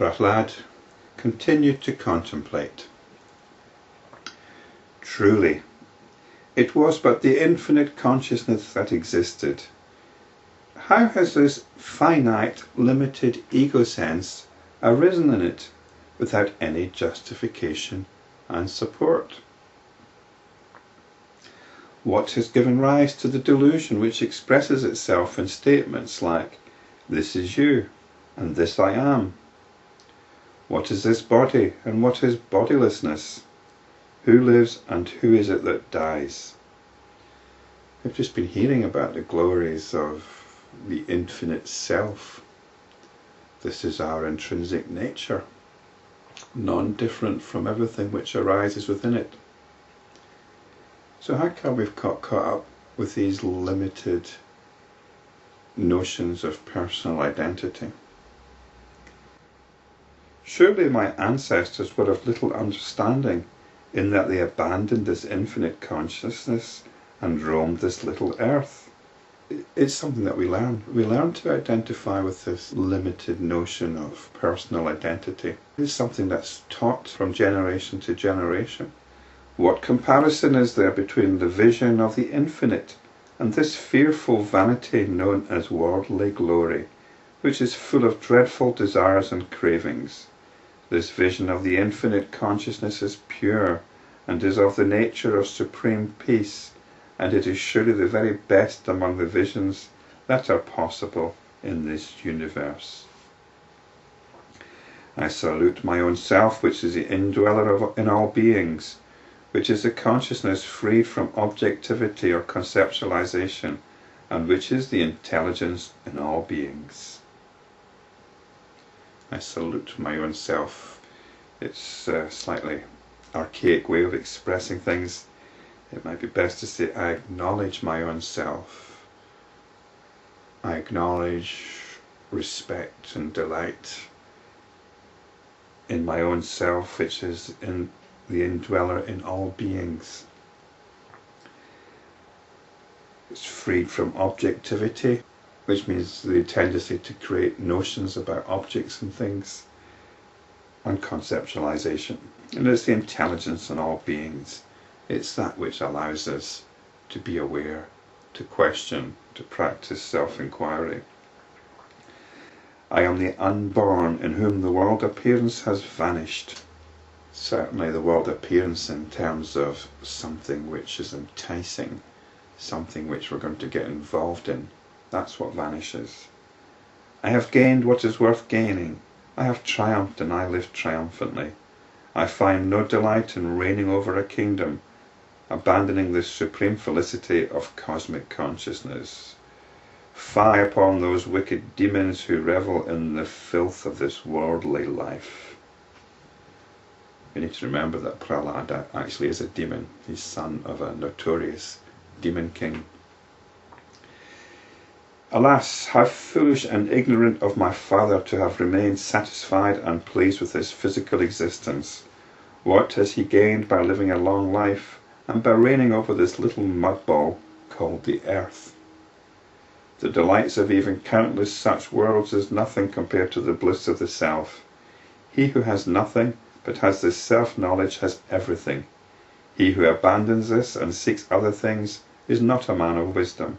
Prahlad continued to contemplate. Truly, it was but the infinite consciousness that existed. How has this finite, limited ego sense arisen in it without any justification and support? What has given rise to the delusion which expresses itself in statements like, "This is you," and "This I am"? What is this body, and what is bodilessness? Who lives, and who is it that dies? We've just been hearing about the glories of the infinite self. This is our intrinsic nature, non-different from everything which arises within it. So how come we've got caught up with these limited notions of personal identity? Surely my ancestors were of little understanding in that they abandoned this infinite consciousness and roamed this little earth. It's something that we learn. We learn to identify with this limited notion of personal identity. It's something that's taught from generation to generation. What comparison is there between the vision of the infinite and this fearful vanity known as worldly glory, which is full of dreadful desires and cravings? This vision of the infinite consciousness is pure and is of the nature of supreme peace, and it is surely the very best among the visions that are possible in this universe. I salute my own self, which is the indweller in all beings, which is a consciousness freed from objectivity or conceptualization, and which is the intelligence in all beings. I salute my own self. It's a slightly archaic way of expressing things. It might be best to say, I acknowledge my own self. I acknowledge, respect and delight in my own self, which is in the indweller in all beings. It's freed from objectivity, which means the tendency to create notions about objects and things, and conceptualization. And it's the intelligence in all beings. It's that which allows us to be aware, to question, to practice self-inquiry. I am the unborn in whom the world appearance has vanished. Certainly the world appearance in terms of something which is enticing, something which we're going to get involved in, that's what vanishes. I have gained what is worth gaining. I have triumphed and I live triumphantly. I find no delight in reigning over a kingdom, abandoning the supreme felicity of cosmic consciousness. Fie upon those wicked demons who revel in the filth of this worldly life. We need to remember that Prahlad actually is a demon. He's son of a notorious demon king. Alas, how foolish and ignorant of my father to have remained satisfied and pleased with his physical existence. What has he gained by living a long life and by reigning over this little mud ball called the earth? The delights of even countless such worlds is nothing compared to the bliss of the self. He who has nothing but has this self-knowledge has everything. He who abandons this and seeks other things is not a man of wisdom.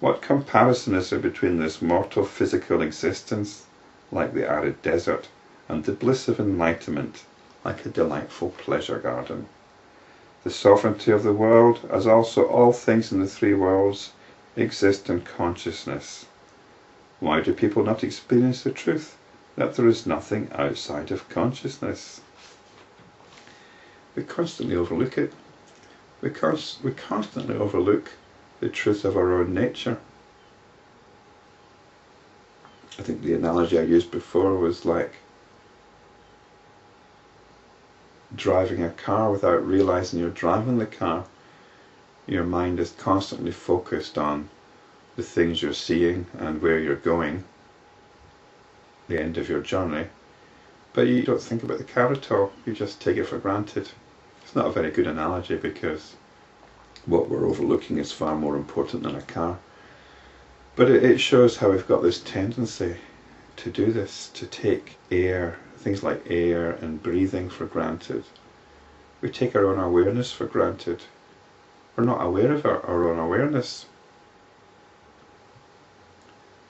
What comparison is there between this mortal physical existence, like the arid desert, and the bliss of enlightenment, like a delightful pleasure garden? The sovereignty of the world, as also all things in the three worlds, exist in consciousness. Why do people not experience the truth that there is nothing outside of consciousness? We constantly overlook it. We constantly overlook the truth of our own nature. I think the analogy I used before was like driving a car without realizing you're driving the car. Your mind is constantly focused on the things you're seeing and where you're going, the end of your journey, but you don't think about the car at all. You just take it for granted. It's not a very good analogy because what we're overlooking is far more important than a car. But it shows how we've got this tendency to do this, to take air, things like air and breathing for granted. We take our own awareness for granted. We're not aware of our own awareness.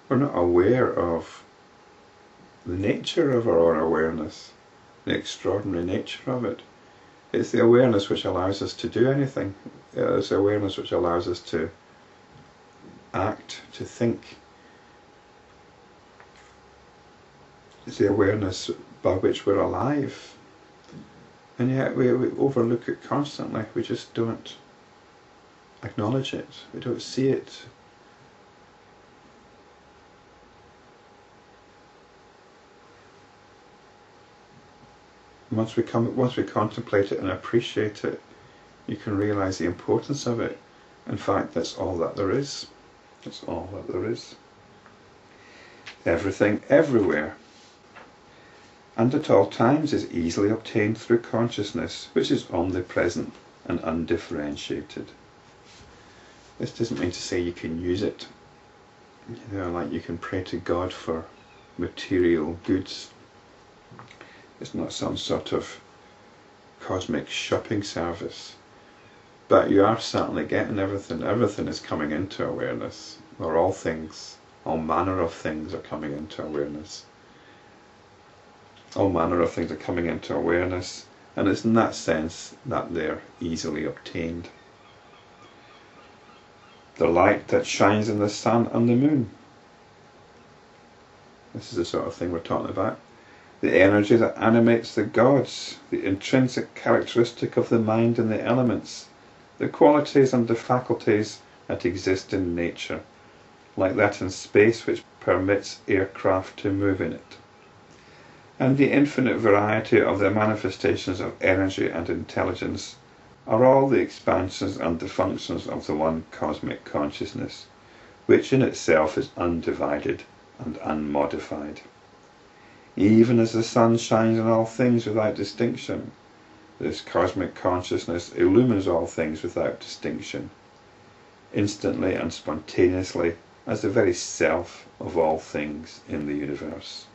We're not aware of the nature of our own awareness, the extraordinary nature of it. It's the awareness which allows us to do anything. It's the awareness which allows us to act, to think. It's the awareness by which we're alive. And yet we overlook it constantly. We just don't acknowledge it. We don't see it. Once we contemplate it and appreciate it, you can realize the importance of it. In fact, that's all that there is. That's all that there is. Everything, everywhere, and at all times is easily obtained through consciousness, which is omnipresent and undifferentiated. This doesn't mean to say you can use it. You know, like you can pray to God for material goods. It's not some sort of cosmic shopping service. But you are certainly getting everything. Everything is coming into awareness. Or all things, all manner of things are coming into awareness. All manner of things are coming into awareness. And it's in that sense that they're easily obtained. The light that shines in the sun and the moon. This is the sort of thing we're talking about. The energy that animates the gods, the intrinsic characteristic of the mind and the elements, the qualities and the faculties that exist in nature, like that in space which permits aircraft to move in it, and the infinite variety of the manifestations of energy and intelligence are all the expansions and the functions of the one cosmic consciousness, which in itself is undivided and unmodified. Even as the sun shines in all things without distinction, this cosmic consciousness illumines all things without distinction, instantly and spontaneously as the very self of all things in the universe.